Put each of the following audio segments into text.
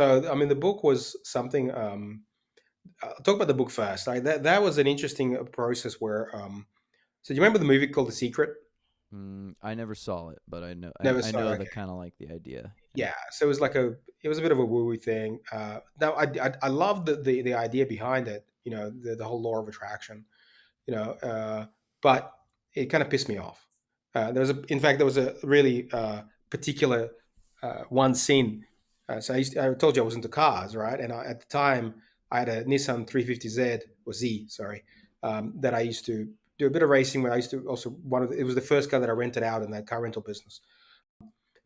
So, I mean, the book was something. I'll talk about the book first. Like that was an interesting process where. So, do you remember the movie called The Secret? I never saw it, but I know Never I saw know it. the Okay. kind of like the idea. Yeah. Yeah. So it was a bit of a woo thing. Now I love the idea behind it. You know, the whole law of attraction. You know, but it kind of pissed me off. In fact, there was a really particular one scene. I told you I was into cars, right? And at the time, I had a Nissan 350Z or Z, sorry, that I used to do a bit of racing. Where I used to also it was the first car that I rented out in that car rental business.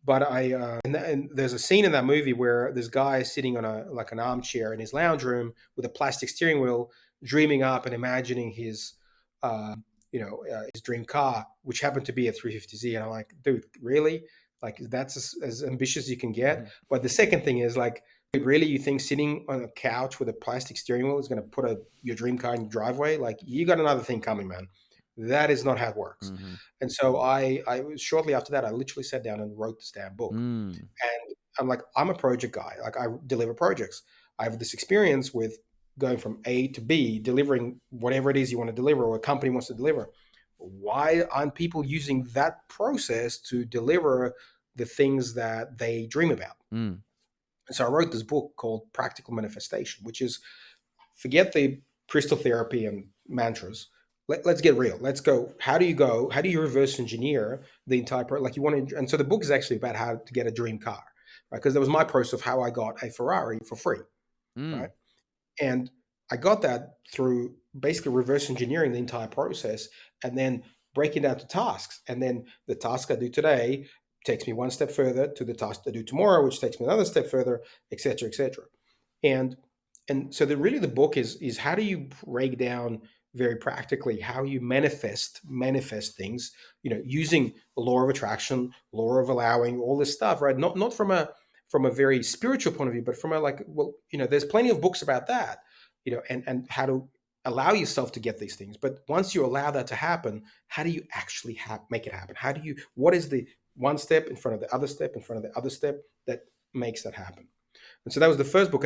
But and there's a scene in that movie where this guy is sitting on a like an armchair in his lounge room with a plastic steering wheel, dreaming up and imagining his dream car, which happened to be a 350Z. And I'm like, dude, really? Like that's as ambitious as you can get. Mhm. But the second thing is like, dude, really, you think sitting on a couch with a plastic steering wheel is going to put your dream car in your driveway? Like you got another thing coming, man. That is not how it works. Mhm. And so shortly after that, I literally sat down and wrote this damn book. Mm. And I'm like, I'm a project guy. Like I deliver projects. I have this experience with going from A to B, delivering whatever it is you want to deliver or a company wants to deliver. Why aren't people using that process to deliver the things that they dream about? Mm. And so I wrote this book called Practical Manifestation, which is forget the crystal therapy and mantras. Let's get real. Let's go. How do you go? How do you reverse engineer the entire like you want to? And so the book is actually about how to get a dream car, right? Because that was my process of how I got a Ferrari for free, right? Mm. And I got that through basically reverse engineering the entire process and then breaking down to tasks. And then the task I do today takes me one step further to the task I do tomorrow, which takes me another step further, et cetera, et cetera. And so the book is how do you break down very practically how you manifest things, using the law of attraction, law of allowing, all this stuff, right? Not from a very spiritual point of view, but from a like, well, there's plenty of books about that, and how to allow yourself to get these things. But once you allow that to happen, how do you actually make it happen? What is the one step in front of the other step in front of the other step that makes that happen? And so that was the first book.